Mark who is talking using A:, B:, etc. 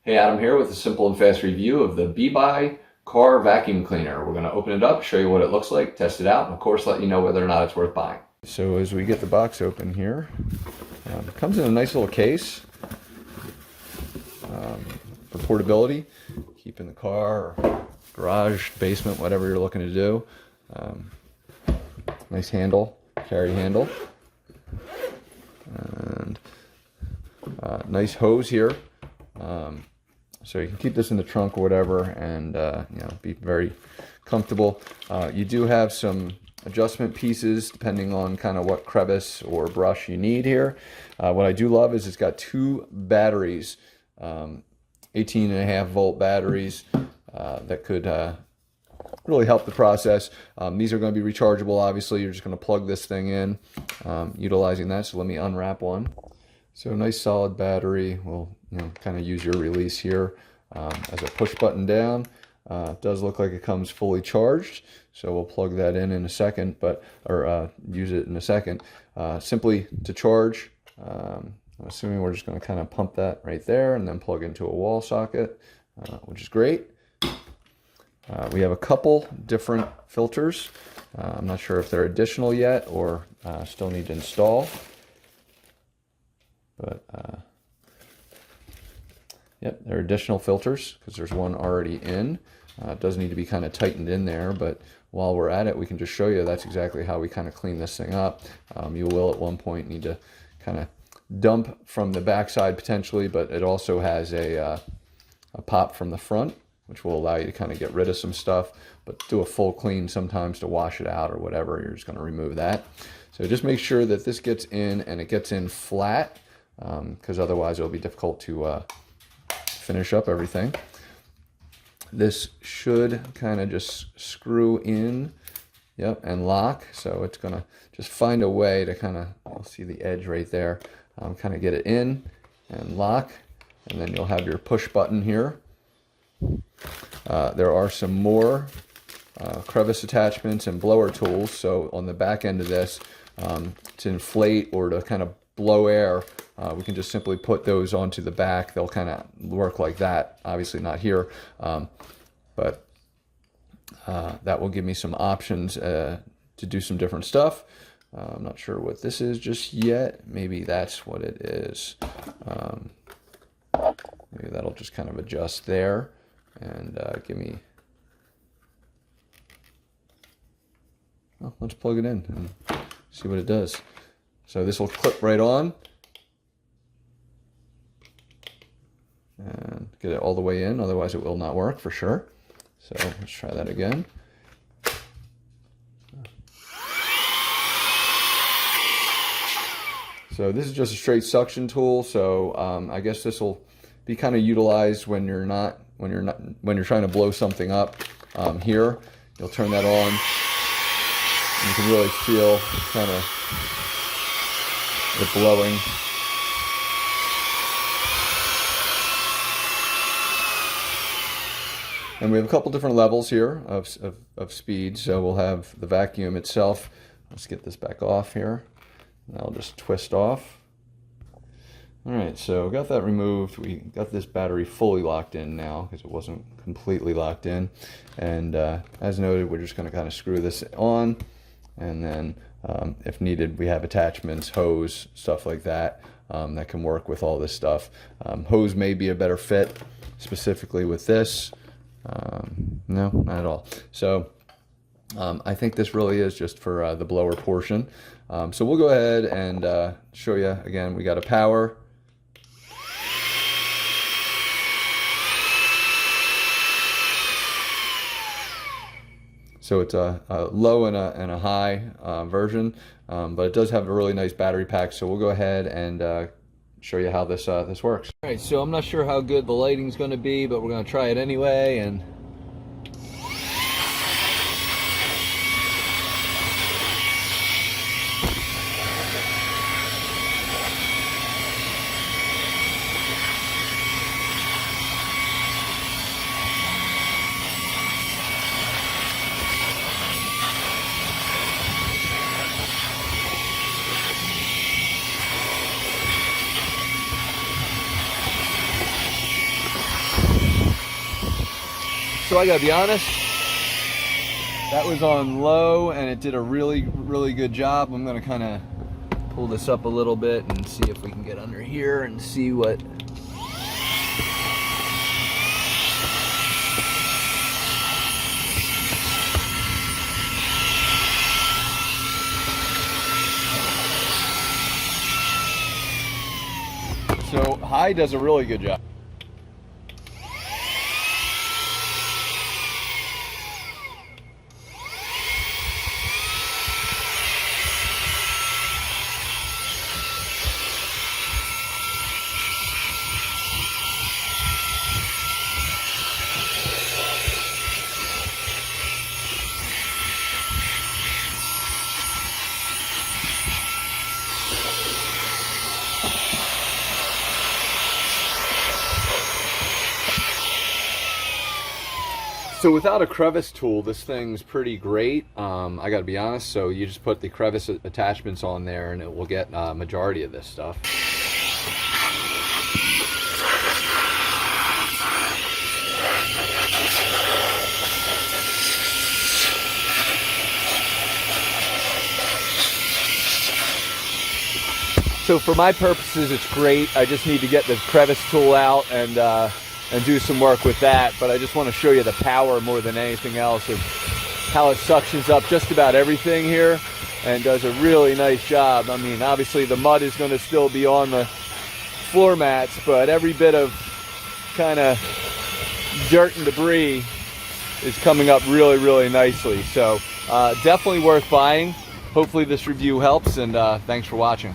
A: Hey, Adam here with a simple and fast review of the Bebuy Car Vacuum Cleaner. We're going to open it up, show you what it looks like, test it out, and of course let you know whether or not it's worth buying. So as we get the box open here, it comes in a nice little case for portability, keep in the car or garage, basement, whatever you're looking to do. Nice handle, carry handle, and nice hose here. So you can keep this in the trunk or whatever and be very comfortable. You do have some adjustment pieces depending on kind of what crevice or brush you need here. What I do love is it's got two batteries, 18.5 volt batteries that could really help the process. These are going to be rechargeable, obviously. You're just going to plug this thing in, utilizing that. So let me unwrap one. So nice solid battery. We'll kind of use your release here as a push button down. It does look like it comes fully charged, so we'll plug that in a second, or use it in a second. Simply to charge, I'm assuming we're just going to kind of pump that right there and then plug into a wall socket, which is great. We have a couple different filters. I'm not sure if they're additional yet or still need to install. But yep, there are additional filters because there's one already in. It does need to be kind of tightened in there, but while we're at it, we can just show you that's exactly how we kind of clean this thing up. You will at one point need to kind of dump from the backside potentially, but it also has a pop from the front, which will allow you to kind of get rid of some stuff, but do a full clean sometimes to wash it out or whatever. You're just going to remove that. So just make sure that this gets in and it gets in flat, because otherwise it'll be difficult to finish up everything. This should kind of just screw in, yep, and lock. So it's going to just find a way to kind of, you'll see the edge right there, kind of get it in and lock, and then you'll have your push button here. There are some more crevice attachments and blower tools. So on the back end of this, to inflate or to kind of blow air, we can just simply put those onto the back. They'll kind of work like that. Obviously not here, but that will give me some options to do some different stuff. I'm not sure what this is just yet. Maybe that's what it is. Maybe that'll just kind of adjust there and give me... Well, let's plug it in and see what it does. So this will clip right on and get it all the way in, otherwise it will not work for sure. So let's try that again. So this is just a straight suction tool, so I guess this will be kind of utilized when you're trying to blow something up. Here, you'll turn that on. You can really feel kind of the blowing. And we have a couple different levels here of speed. So we'll have the vacuum itself. Let's get this back off here. And that'll just twist off. All right, so got that removed. We got this battery fully locked in now because it wasn't completely locked in. And as noted, we're just going to kind of screw this on. And then if needed, we have attachments, hose, stuff like that, that can work with all this stuff. Hose may be a better fit specifically with this. No, not at all. So I think this really is just for the blower portion. So we'll go ahead and show you again. We got a power. So it's a low and a high version, but it does have a really nice battery pack. So we'll go ahead and show you how this works. All right, so I'm not sure how good the lighting's going to be, but we're going to try it anyway. And So I gotta be honest, that was on low and it did a really good job. I'm gonna kind of pull this up a little bit and see if we can get under here and see what. So high does a really good job. So without a crevice tool, this thing's pretty great. I gotta be honest, so you just put the crevice attachments on there and it will get majority of this stuff. So for my purposes, it's great. I just need to get the crevice tool out and do some work with that, but I just want to show you the power more than anything else of how it suctions up just about everything here and does a really nice job. I mean, obviously the mud is going to still be on the floor mats, but every bit of kind of dirt and debris is coming up really nicely. So definitely worth buying. Hopefully this review helps, and thanks for watching.